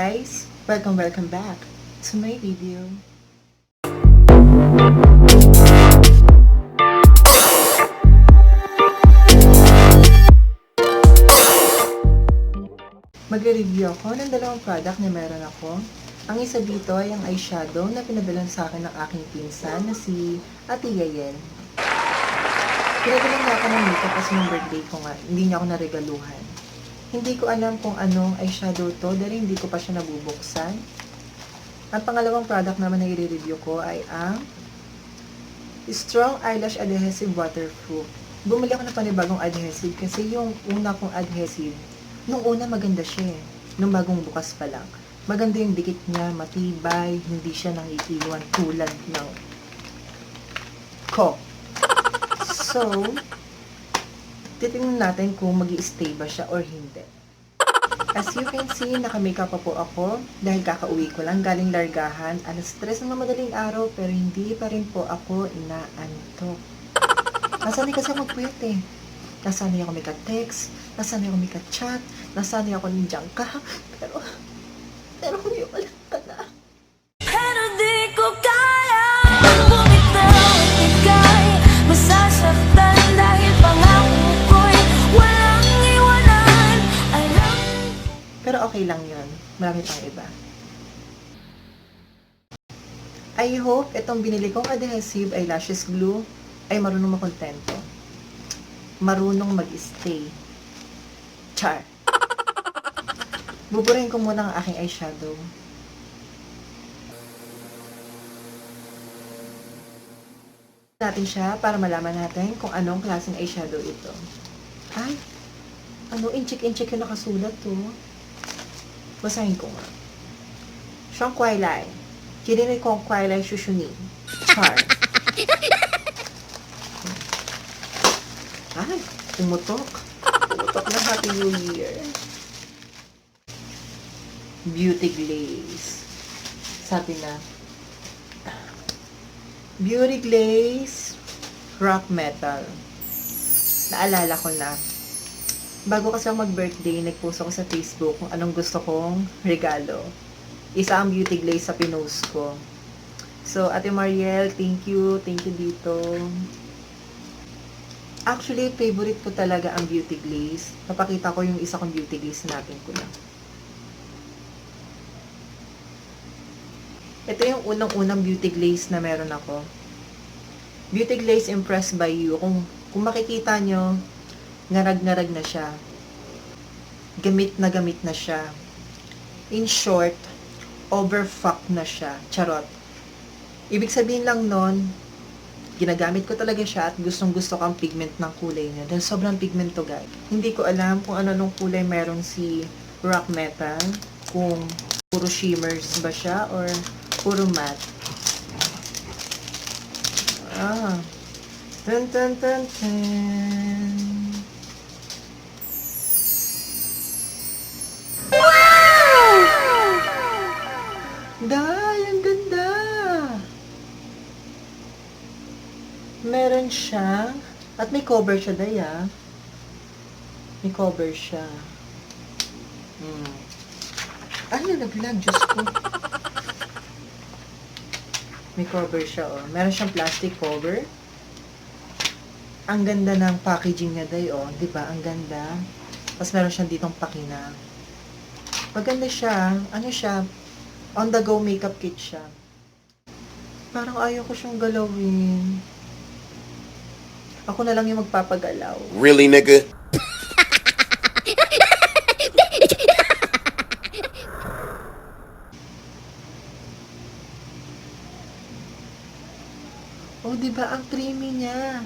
guys! Welcome back to my video. Magre-review ako ng dalawang product na meron ako. Ang isa dito ay ang eyeshadow na pinadala sa akin ng aking pinsan na si Ate Yayen. Pinadala niya ako ng makeup kasi ng birthday ko nga, hindi niya ako naregaluhan. Hindi ko alam kung anong eyeshadow to dahil hindi ko pa siya nabubuksan. Ang pangalawang product naman na i-review ko ay ang Strong Eyelash Adhesive Waterproof. Bumili ako ng panibagong adhesive kasi yung una kong adhesive, nung una maganda siya eh. Nung bagong bukas pa lang. Maganda yung dikit niya, matibay, hindi siya nangiiwan tulad ng ko. So, titingnan natin kung mag-i-stay ba siya or hindi. As you can see, naka-makeup pa po ako dahil kakauwi ko lang galing largahan. Alas 3 ng madaling araw pero hindi pa rin po ako inaantok. Nasanay kasi magpuyat eh. Nasanay ako may ka-text, nasanay ako may ka-chat, nasanay ako nandiyan ka, pero ngayon wala ka na. Pero di ko kaya bumitaw at ika'y masasaktan dahil pangako ko'y walang iwanan. Pero okay lang yun. Marami pang iba. I hope itong binili kong adhesive eyelashes glue ay marunong makontento. Marunong mag-stay. Char. Buburahin ko muna ang aking eyeshadow. Natin siya para malaman natin kung anong klaseng eyeshadow ito. Ay, ano, inchik-inchik yung nakasulat to. Basahin ko nga. Siyang Kwai-Lai. Kininig ko ang Kwai-Lai Shushunin. Char. Ay, umutok. Umutok na Happy New Year. Beauty Glaze. Sabi na, Beauty Glaze Rock Metal. Naalala ko na. Bago kasi ako mag-birthday, nag-post ako sa Facebook kung anong gusto kong regalo. Isa ang Beauty Glaze sa pinost ko. So, Ate Mariel, thank you. Thank you dito. Actually, favorite ko talaga ang Beauty Glaze. Papakita ko yung isa kong Beauty Glaze na natin ko lang. Ito yung unang-unang Beauty Glaze na meron ako. Beauty Glaze Impressed by You. Kung makikita nyo, ngarag-ngarag na siya. Gamit na siya. In short, overfuck na siya. Charot. Ibig sabihin lang nun, ginagamit ko talaga siya at gustong-gusto ko ang pigment ng kulay niya. Dahil sobrang pigment to, guys. Hindi ko alam kung ano nung kulay meron si Rock Metal. Kung puro shimmers ba siya or puro matte. Ah. Tan tan tan tan. Wow! Dahil, ang ganda. Meron siya, at may cover siya, Daya. May cover siya. Ano, naglag, Diyos ko. May cover siya, oh. Meron siyang plastic cover. Ang ganda ng packaging niya, Day, oh. Diba? Ang ganda. Tapos meron siyang ditong pakina. Maganda siya. Ano siya? On-the-go makeup kit siya. Parang ayaw ko siyang galawin. Ako na lang yung magpapagalaw. Really, nigga? Oh, diba? Ang creamy niya.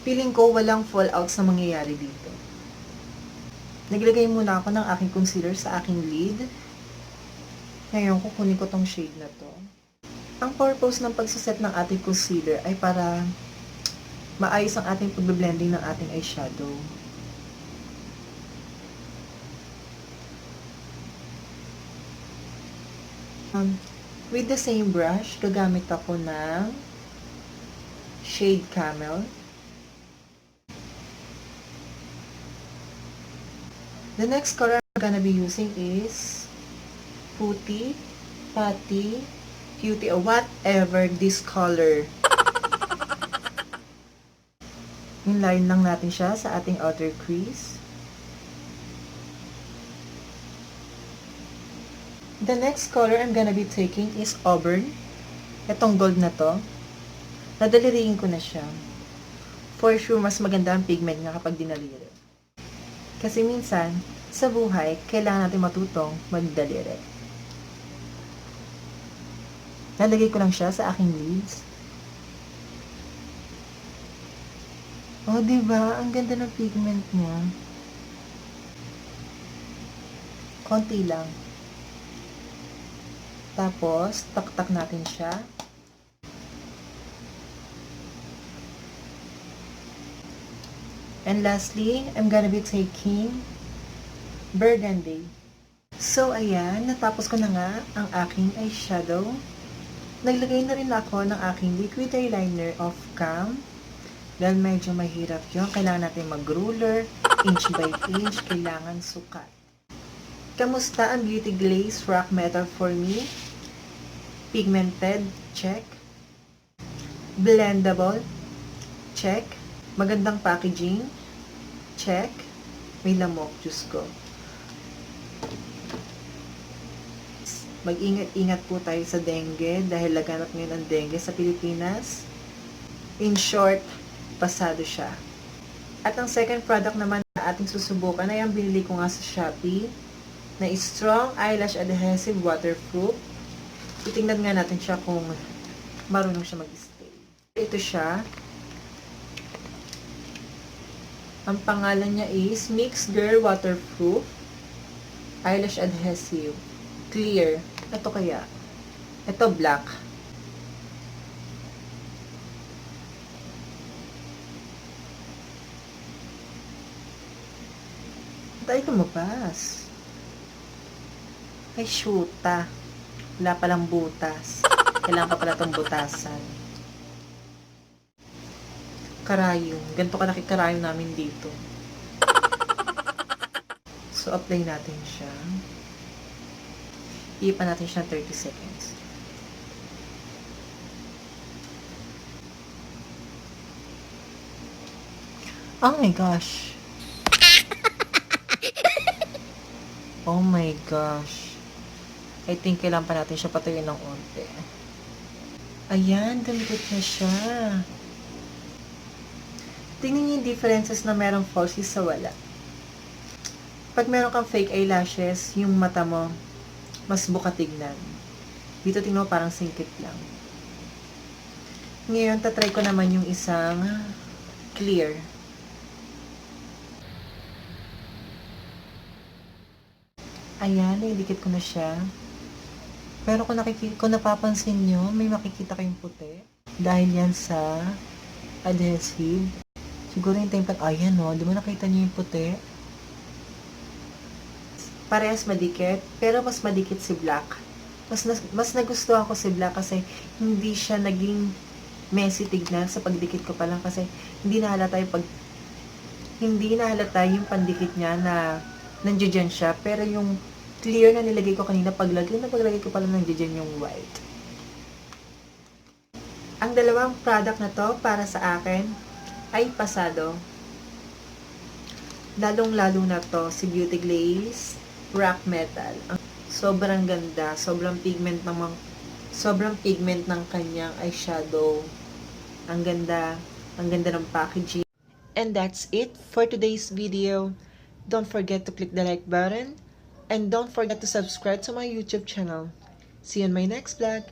Feeling ko walang fallouts na mangyayari dito. Naglagay muna ako ng aking concealer sa aking lid. Ngayon, kukunin ko tong shade na to. Ang purpose ng pagsaset ng ating concealer ay para maayos ang ating pagbe-blending ng ating eyeshadow. With the same brush, gagamit ako ng shade Camel. The next color I'm gonna be using is Putty, Patty, Cutie, or whatever this color. Inline lang natin siya sa ating outer crease. The next color I'm gonna be taking is Auburn. Itong gold na to. Nadaliriin ko na siya. For sure, mas maganda ang pigment niya kapag dinaliri. Kasi minsan, sa buhay, kailangan natin matutong magdaliri. Nalagay ko lang siya sa aking lids. Oh, diba? Ang ganda ng pigment niya. Konti lang. Tapos, taktak natin siya. And lastly, I'm gonna be taking Burgundy. So, ayan. Natapos ko na nga ang aking eyeshadow. Naglagay na rin ako ng aking liquid eyeliner off cam. Dahil medyo mahirap yun. Kailangan natin mag-ruler, inch by inch. Kailangan sukat. Kamusta ang Beauty Glazed Rock Metal for me? Pigmented? Check. Blendable? Check. Magandang packaging? Check. May lamok, Diyos ko. Mag-ingat-ingat po tayo sa dengue dahil laganap ngayon ang dengue sa Pilipinas. In short, pasado siya. At ang second product naman na ating susubukan ay ang binili ko nga sa Shopee na Strong Eyelash Adhesive Waterproof. Titingnan nga natin siya kung marunong siya mag-stay. Ito siya. Ang pangalan niya is Mix Girl Waterproof Eyelash Adhesive. Clear. Ito kaya. Ito black. Tayo lumabas. Ay, shoota. Wala palang butas. Kailangan pa pala itong butasan. Karayom. Ganito kalaki karayom namin dito. So, apply natin siya. Iipan natin siya 30 seconds. Oh my gosh. Oh my gosh. I think kailangan pa natin siya patuyuin ng onte. Ayan, dumikit na siya. Tingnan niyo yung differences na merong falsies sa wala. Pag meron kang fake eyelashes, yung mata mo, mas buka tignan. Dito tingnan mo parang singkit lang. Ngayon, tatry ko naman yung isang clear. Ayan, nailikit ko na siya. Pero kung napapansin nyo, may makikita kayong puti. Dahil yan sa adhesive. Siguro yung time ayan o, di ba nakita nyo yung puti? Parehas madikit, pero mas madikit si black. Mas nagustuhan ko si black kasi hindi siya naging messy tignan sa pagdikit ko pa lang kasi hindi nahalata yung pandikit niya na nandiyan siya, pero yung clear na nilagay ko kanina paglagay ko pala nandiyan yung white. Ang dalawang product na to para sa akin ay pasado. Lalong-lalo na to si Beauty Glazed Rock Metal. Sobrang ganda, sobrang pigment ng kanyang eyeshadow. Ang ganda ng packaging. And that's it for today's video. Don't forget to click the like button and don't forget to subscribe to my YouTube channel. See you in my next vlog.